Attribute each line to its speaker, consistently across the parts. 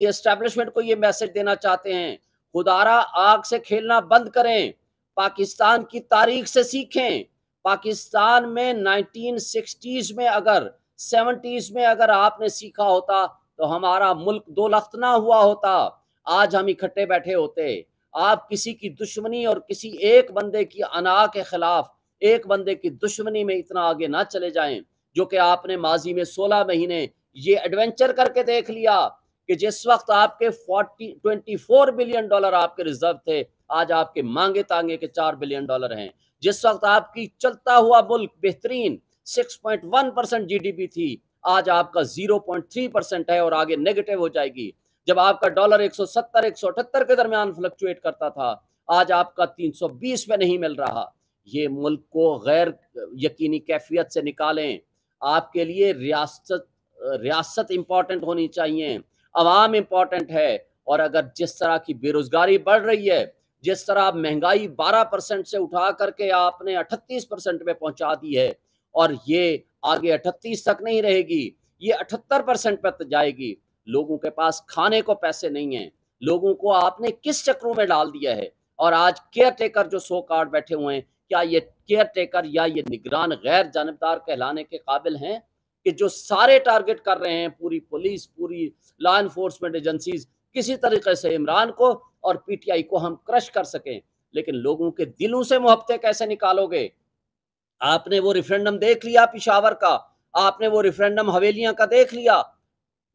Speaker 1: Establishment को ये message देना चाहते हैं, खुदारा आग से खेलना बंद करें, पाकिस्तान की तारीख से सीखें। पाकिस्तान में 1960s में अगर 70s में अगर आपने सीखा होता तो हमारा मुल्क दो लख्त ना हुआ होता, आज हम इकट्ठे बैठे होते। आप किसी की दुश्मनी और किसी एक बंदे की अना के खिलाफ एक बंदे की दुश्मनी में इतना आगे ना चले जाएं, जो कि आपने माजी में 16 महीने ये एडवेंचर करके देख लिया कि जिस वक्त आपके 24 बिलियन डॉलर आपके रिजर्व थे, आज आपके मांगे तांगे के 4 बिलियन डॉलर हैं। जिस वक्त आपकी चलता हुआ मुल्क बेहतरीन 6.1% जीडीपी थी, आज आपका 0.3% है और आगे नेगेटिव हो जाएगी। जब आपका डॉलर 170 178 के दरमियान फ्लक्चुएट करता था, आज आपका 320 में नहीं मिल रहा। ये मुल्क को गैर यकीनी कैफियत से निकालें। आपके लिए रियासत इंपॉर्टेंट होनी चाहिए, अवाम इंपॉर्टेंट है। और अगर जिस तरह की बेरोजगारी बढ़ रही है, जिस तरह महंगाई 12% से उठा करके आपने 38% में पहुंचा दी है और ये आगे 38 तक नहीं रहेगी, ये 78% पर जाएगी। लोगों के पास खाने को पैसे नहीं है, लोगों को आपने किस चक्रों में डाल दिया है। और आज केयर टेकर जो सो कार्ड बैठे हुए हैं, क्या ये केयर टेकर या ये निगरान गैर जानबदार कहलाने के काबिल हैं कि जो सारे टारगेट कर रहे हैं, पूरी पुलिस, पूरी लॉ एनफोर्समेंट एजेंसीज, किसी तरीके से इमरान को और पीटीआई को हम क्रश कर सकें। लेकिन लोगों के दिलों से मोहब्बतें कैसे निकालोगे? आपने वो रेफरेंडम देख लिया पिशावर का, आपने वो रेफरेंडम हवेलियां का देख लिया।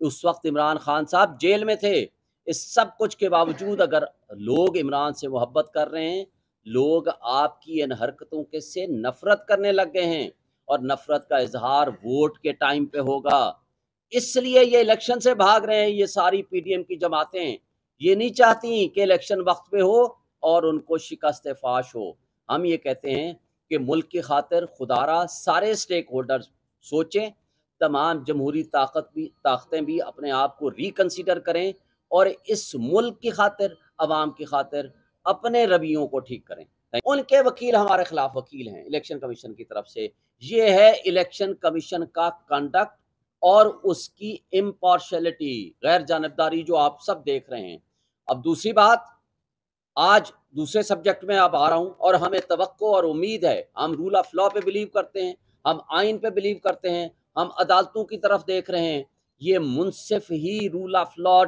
Speaker 1: उस वक्त इमरान खान साहब जेल में थे। इस सब कुछ के बावजूद अगर लोग इमरान से मोहब्बत कर रहे हैं, लोग आपकी इन हरकतों के से नफरत करने लग गए हैं और नफरत का इजहार वोट के टाइम पे होगा। इसलिए ये इलेक्शन से भाग रहे हैं। ये सारी पीडीएम की जमातें ये नहीं चाहती कि इलेक्शन वक्त पे हो और उनको शिकस्त फाश हो। हम ये कहते हैं कि मुल्क की खातिर खुदारा सारे स्टेक होल्डर्स सोचें, तमाम जमहूरी ताकतें भी अपने आप को रिकंसिडर करें और इस मुल्क की खातिर, अवाम की खातिर अपने रवैयों को ठीक करें। उनके वकील हमारे खिलाफ वकील हैं इलेक्शन कमीशन की तरफ से। ये है इलेक्शन कमीशन का कंडक्ट और उसकी इम्पार्शलिटी, गैर जानबदारी जो आप सब देख रहे हैं। अब दूसरी बात, आज दूसरे सब्जेक्ट में अब आ रहा हूं और हमें तवक्को और उम्मीद है, हम रूल ऑफ लॉ पे बिलीव करते हैं, हम आइन पे बिलीव करते हैं, हम अदालतों की तरफ देख रहे हैं। ये मुनसिफ ही रूल ऑफ लॉ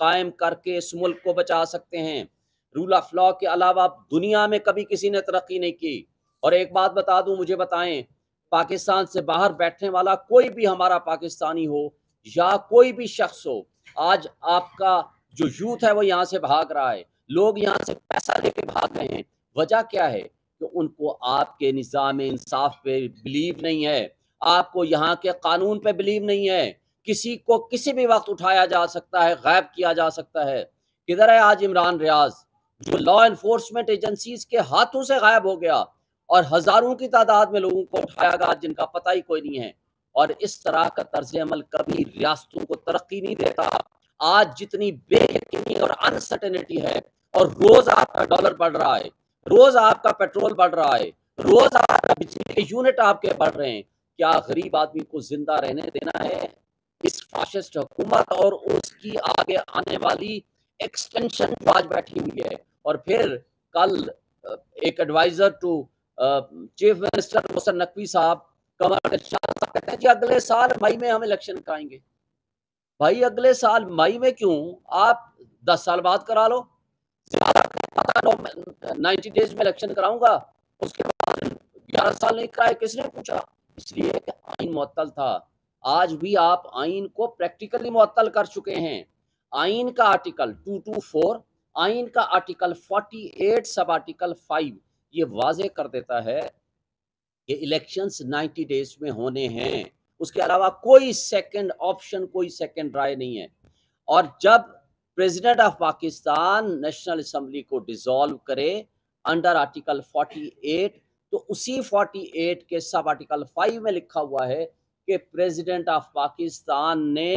Speaker 1: कायम करके इस मुल्क को बचा सकते हैं। रूल ऑफ लॉ के अलावा दुनिया में कभी किसी ने तरक्की नहीं की। और एक बात बता दूं, मुझे बताएं, पाकिस्तान से बाहर बैठने वाला कोई भी हमारा पाकिस्तानी हो या कोई भी शख्स हो, आज आपका जो यूथ है वो यहाँ से भाग रहा है, लोग यहाँ से पैसा लेके भाग रहे हैं। वजह क्या है? कि उनको आपके निज़ाम इंसाफ पे बिलीव नहीं है, आपको यहाँ के कानून पे बिलीव नहीं है। किसी को किसी भी वक्त उठाया जा सकता है, गायब किया जा सकता है। किधर है आज इमरान रियाज, जो लॉ एनफोर्समेंट एजेंसीज के हाथों से गायब हो गया और हजारों की तादाद में लोगों को उठाया गया जिनका पता ही कोई नहीं है। और इस तरह का तर्ज अमल कभी रियासतों को तरक्की नहीं देता। आज जितनी बेयकीनी और अनसर्टेनिटी है, और रोज आपका डॉलर बढ़ रहा है, रोज आपका पेट्रोल बढ़ रहा है, रोज आपका बिजली के यूनिट आपके बढ़ रहे हैं, क्या गरीब आदमी को जिंदा रहने देना है? इस फाशिस्ट हुकूमत और उसकी आगे आने वाली एक्सटेंशन जो आज बैठी हुई है। और फिर कल एक advisor to chief minister Mohsin Naqvi साहब, कमर साहब कहते हैं कि अगले साल मई में हम इलेक्शन कराएंगे। भाई अगले साल मई में क्यों, आप 10 साल बाद करा लो। 90 डेज में इलेक्शन कराऊंगा, उसके बाद 11 साल नहीं कराए, किसने पूछा? इसलिए कि आइन मुअत्तल था। आज भी आप आइन को प्रैक्टिकली मुअत्तल कर चुके हैं। आइन का आर्टिकल 224, आइन का आर्टिकल 48 सब आर्टिकल 5 ये वाजे कर देता है कि इलेक्शंस 90 डेज में होने हैं। उसके अलावा कोई सेकंड ऑप्शन, कोई सेकंड राय नहीं है। और जब president of Pakistan national assembly को डिसॉल्व करे अंडर आर्टिकल 48, तो उसी 48 के सब आर्टिकल 5 में लिखा हुआ है कि प्रेसिडेंट ऑफ पाकिस्तान ने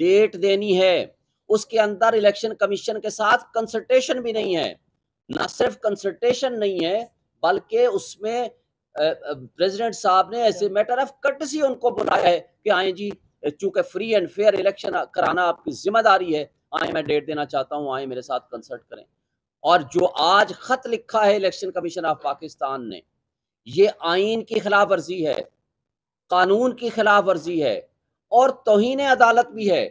Speaker 1: डेट देनी है। उसके अंदर इलेक्शन कमीशन के साथ कंसल्टेशन भी नहीं है। ना सिर्फ कंसल्टेशन नहीं है, बल्कि उसमें प्रेसिडेंट साहब ने as a matter of courtesy उनको बुलाया है कि आए जी, चूंकि फ्री एंड फेयर इलेक्शन कराना आपकी जिम्मेदारी है, आए मैं डेट देना चाहता हूं, आए मेरे साथ कंसल्ट करें। और जो आज खत लिखा है इलेक्शन कमीशन ऑफ पाकिस्तान ने, ये आइन की खिलाफ वर्जी है, कानून की खिलाफ वर्जी है और तौहीन अदालत भी है।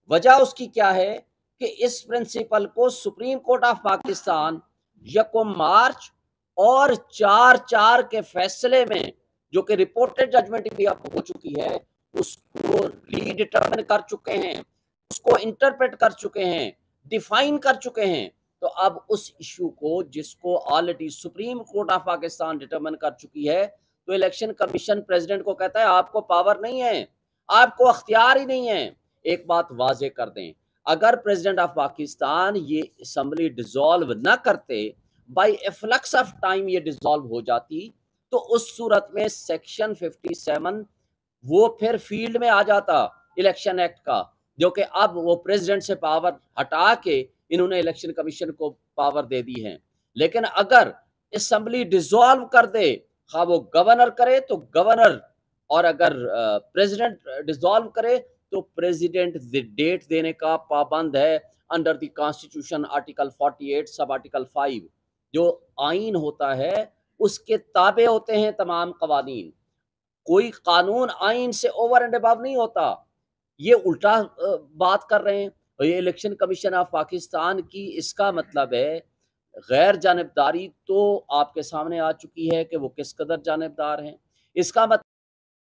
Speaker 1: वजह उसकी क्या है कि इस प्रिंसिपल को सुप्रीम कोर्ट ऑफ पाकिस्तान 1 मार्च और 4/4 के फैसले में, जो कि रिपोर्टेड जजमेंट भी अब हो चुकी है, उसको रीडिटर्मिन कर चुके हैं, उसको इंटरप्रेट कर चुके हैं, डिफाइन कर चुके हैं। तो अब उस इशू को, जिसको already supreme court of Pakistan determine कर चुकी है, तो इलेक्शन कमीशन प्रेसिडेंट को कहता है आपको पावर नहीं है, आपको अख्तियार ही नहीं है। एक बात वाजे कर दें, अगर प्रेसिडेंट ऑफ पाकिस्तान ये असम्बली डिसॉल्व ना करते, बाय एफ्लक्स ऑफ टाइम ये डिसॉल्व हो जाती, तो उस सूरत में सेक्शन 57 वो फिर फील्ड में आ जाता इलेक्शन एक्ट का, जो कि अब वो प्रेसिडेंट से पावर हटा के इन्होंने इलेक्शन कमीशन को पावर दे दी है। लेकिन अगर असम्बली डिसॉल्व कर दे, खा वो गवर्नर करे तो गवर्नर, और अगर प्रेसिडेंट डिसॉल्व करे तो प्रेसिडेंट डेट देने का पाबंद है under the constitution article 48 sub article 5। जो आइन होता है उसके ताबे होते हैं तमाम कवानीन, कोई कानून आइन से ओवर एंड अबव नहीं होता। ये उल्टा बात कर रहे हैं। और ये इलेक्शन कमीशन ऑफ पाकिस्तान की, इसका मतलब है गैर जानिबदारी तो आपके सामने आ चुकी है कि वो किस कदर जानिबदार हैं। इसका मतलब